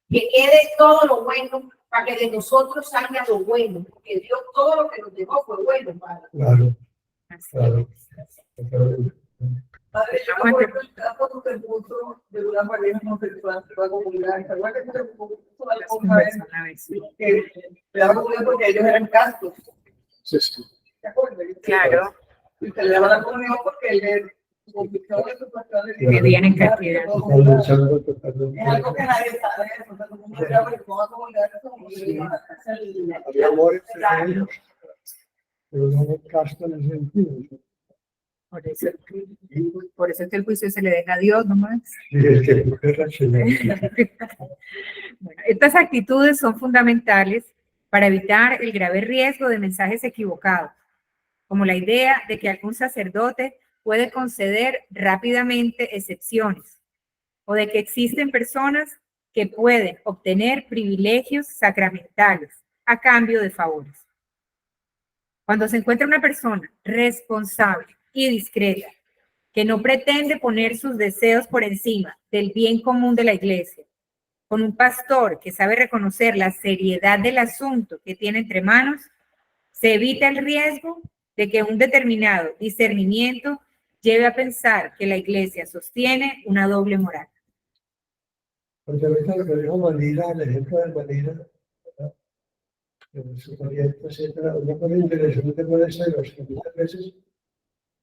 que quede todo lo bueno para que de nosotros salga lo bueno, porque Dios todo lo que nos dejó fue bueno, Padre. Claro, claro. Padre, yo me acuerdo el caso del curso de una pareja homosexual que va a comunidad. ¿Se acuerdan que se puso una vez? Que le daba comunidad porque ellos eran castos. Sí, sí. ¿Se acuerdan? Claro. Y se le daba la comunidad porque él convirtió en su pasión de Vivían en castidad. Es algo que nadie sabe. O sea, como uno sabe que toda comunidad es como Había amor entre ellos, pero no casto en el sentido. Por eso es que el juicio se le deja a Dios nomás. Sí, es que es racional. Bueno, estas actitudes son fundamentales para evitar el grave riesgo de mensajes equivocados, como la idea de que algún sacerdote puede conceder rápidamente excepciones, o de que existen personas que pueden obtener privilegios sacramentales a cambio de favores. Cuando se encuentra una persona responsable y discreta, que no pretende poner sus deseos por encima del bien común de la iglesia, con un pastor que sabe reconocer la seriedad del asunto que tiene entre manos, se evita el riesgo de que un determinado discernimiento lleve a pensar que la iglesia sostiene una doble moral. Porque ahorita lo que dijo Manila, el ejemplo de Manila, en su proyecto, etcétera, una cosa interesante puede ser, o sea, muchas veces,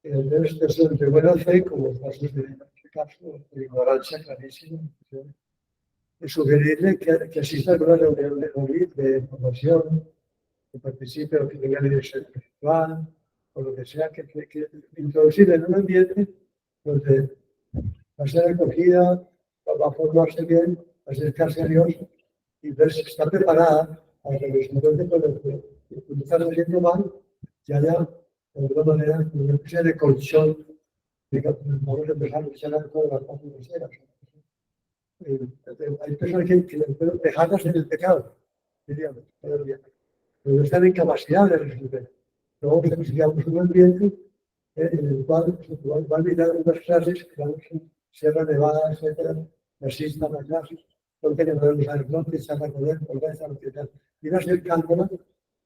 en el texto de buena fe, como casos de caso, de ignorancia clarísima, de sugerirle que asista a una reunión de formación, que participe o que tenga dirección espiritual, o lo que sea, que introducirle en un ambiente donde va a ser acogida, va a formarse bien, va a acercarse a Dios y ver si está preparada para que los encuentre con el que está haciendo mal, que haya, de alguna manera, una especie de colchón Vamos a empezar a echar todas las cosas groseras. Hay personas que dejarlas en el pecado, diríamos, todavía. Pero no están en capacidad de resolver. Luego necesitamos un ambiente en el cual va a mirar unas clases que van a Sierra Nevada, etcétera, asistan a clases, donde que podemos saber dónde se van a poder volver a utilizar. Y va a ser cándala,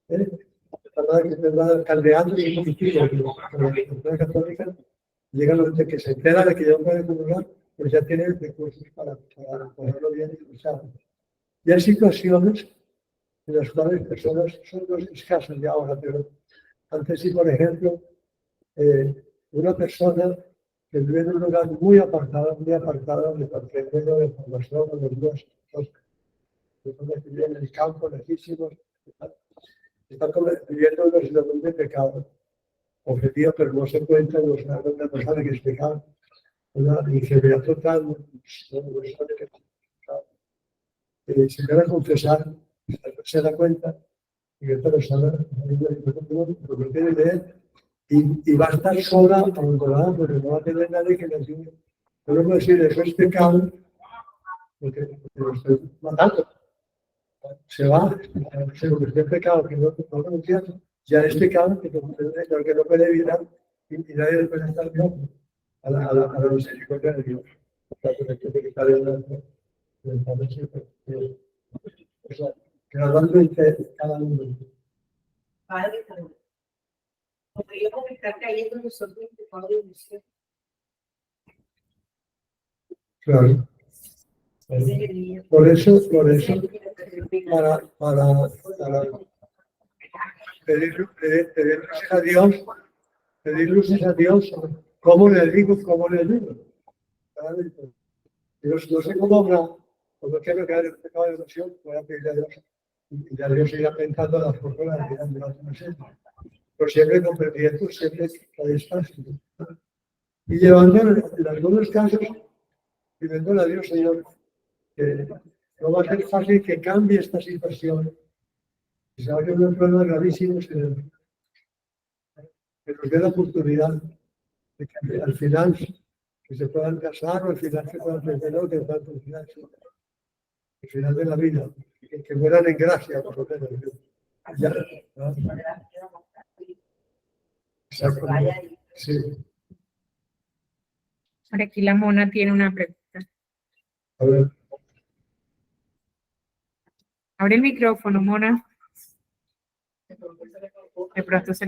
que va caldeando y un poquitito, la Iglesia Católica llega el momento que se entera de que ya no puede comulgar, pues ya tiene recursos para ponerlo bien y usarlo. Y hay situaciones en las cuales personas son dos escasas de ahora, pero antes sí, por ejemplo, una persona que vive en un lugar muy apartado de cualquier medio de formación, de los personas que viven en el campo, lejísimos, están viviendo una situación de pecado objetivo, pero no se encuentra en una persona que es pecado, una ingenuidad total, se debe confesar, se da cuenta y que esta persona lo que tiene de él y va a estar sola, abandonada, porque no va a tener nadie que le ayude. No puedo decir, eso es pecado, porque lo estoy matando. Se va, se convirtió en pecado, que no lo entiendo. Ya es pecado, que no puede evitar y nadie le puede estar bien a la misericordia de Dios. O sea, que tiene que estar gradualmente cada uno. Padre, podría comentar que ahí es donde son 24 de usted. Claro. Por eso, para pedir luces a Dios, ¿cómo le digo? Dios, no sé cómo habrá, cuando quiero caer en pecado de oración, voy a pedirle a Dios, y ya Dios irá pensando las formas de la vida de la gente. Pero siempre comprendiendo, siempre a distancia. Y llevando en algunos casos, pidiéndole a Dios, Señor, que no va a ser fácil que cambie esta situación. Y se va a haber un problema gravísimo que nos dé la oportunidad de que al final que se puedan casar o al final se puedan tener que tanto al final de la vida, que mueran en gracia, por lo menos. Ya, ¿no? Exacto. Sí. Por aquí la Mona tiene una pregunta. A ver. Abre el micrófono, Mona. De pronto sí,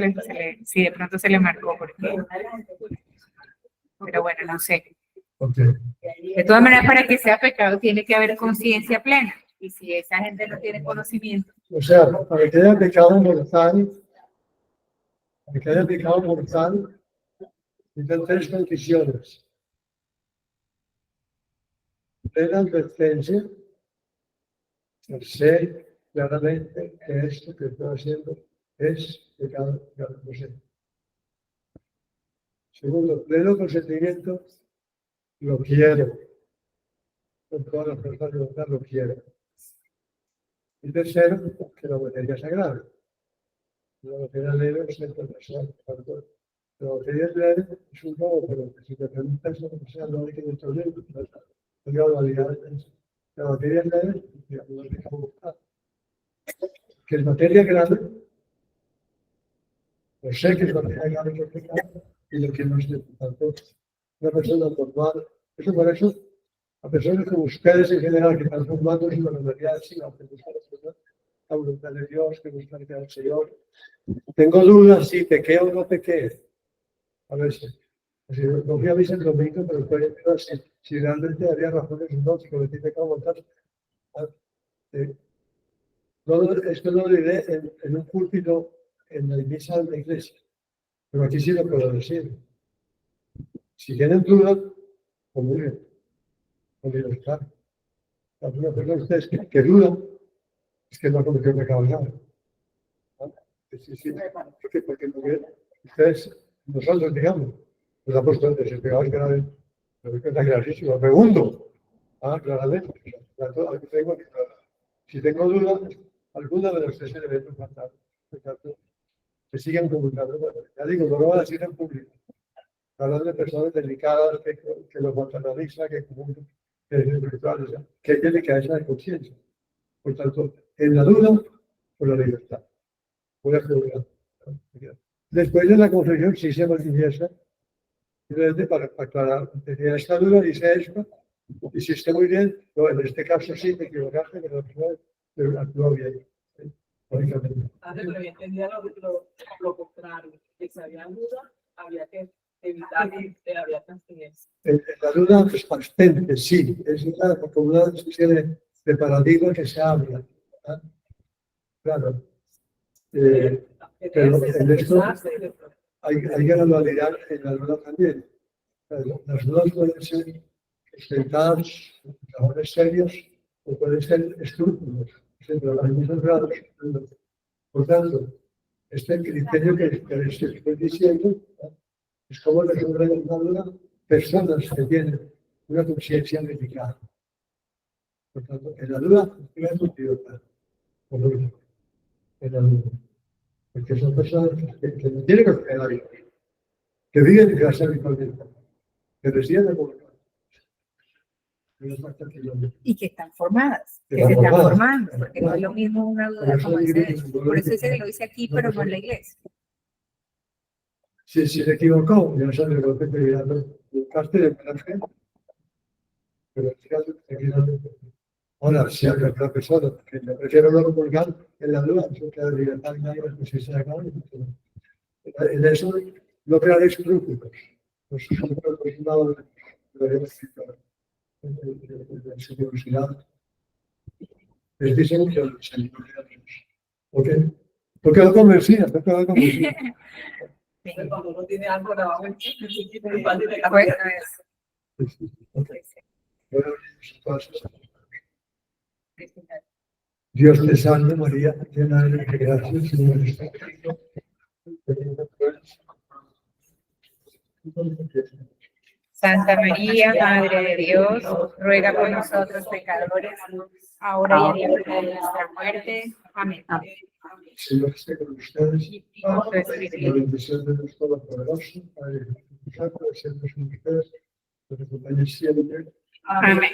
de pronto se le marcó porque, pero bueno, no sé. Okay. De todas maneras, para que sea pecado tiene que haber conciencia plena. Y si esa gente no tiene conocimiento. O sea, para que haya pecado mortal, necesitan tres condiciones. Plena advertencia, sé claramente que esto que estoy haciendo es pecado. No sé. Segundo, pleno consentimiento, lo quiero. Con todas las personas de verdad lo quiero. Y tercero, que la materia sagrada. La materia leve es el profesor. La materia leve es un nuevo, pero si te preguntas lo que sea, no hay que destruir. La materia leve, no hay que buscar. Que es materia grande, lo sé que es materia grande que es pecado, y lo que no es de tanto. Una persona normal, eso por eso, a personas como ustedes en general que están formando en la realidad, sí, aunque buscan la voluntad de Dios, que buscan que al Señor. Tengo dudas si pequé o no pequé. A veces. No fui a misa el domingo, pero estoy si realmente había razones o no, si cometí pecado mortal. Esto lo diré en un púlpito en la misa de la iglesia. Pero aquí sí lo puedo decir. Si tienen dudas, pues muy bien. Con libertad. Algunas personas ustedes que dudan, es que no cometió pecado grave. Sí, porque ustedes, nosotros, digamos, los apóstoles, el pecado es grave, pero es gravísimo. Segundo, claramente, si tengo dudas, alguna de los tres elementos faltan, se siguen comunicando. Ya digo, no lo voy a decir en público. Hablando de personas delicadas que lo maternalizan, que comunican, que es espiritual, o sea, que tiene que hacer conciencia. Por tanto, en la duda, por la libertad. Por la seguridad. Después de la confesión, sí se manifiesta, simplemente para aclarar, tenía esta duda, dice esto, hiciste muy bien, no, en este caso sí te equivocaste, pero actuó bien. ¿Sí? Lógicamente. Pero yo entendía lo contrario, que si había duda, había que evitar que había abstinencia. En la duda, pues abstente, sí, es como una especie de paradigma que se habla. ¿Ah? Claro. Pero en esto hay gradualidad en la duda también. Las dudas pueden ser sustentadas en trabajos serios o pueden ser escrúpulos, pero hay muchos grados. Por tanto, este criterio que les estoy diciendo es como resolver una duda personas que tienen una conciencia delicada. Por tanto, en la duda, tiene su libertad. En la duda. Porque son personas que no tienen que hacer la vida, que viven en casa habitualmente, que residen en el Y que están formadas, Que que se están están formadas. formando, porque no es lo mismo una duda como ese. Por eso ese lo dice aquí, pero no en la iglesia. Si se equivocó, ya sabe lo que te dirá, buscaste de buena fe. Pero ahora, si hay otra persona que yo prefiero no comulgar en la duda, eso queda libertad y nadie pues si se acaba. En eso no crearéis escrúpulos. Los escrúpulos no deberíamos citar en su curiosidad. Les dicen que se equivocaron. ¿Ok? Porque lo convencía, porque lo convencía. Cuando uno tiene algo grabado en Bueno, Bueno, entonces, Dios te salve María, llena de gracia, el Señor está contigo. Santa María, Madre de Dios, ruega por nosotros pecadores, ahora y en la hora de nuestra muerte. Amén. El Señor esté con ustedes. Con tu espíritu. La bendición de Dios Todopoderoso, Padre, Santo, siempre con ustedes, los acompañe siempre. Amén.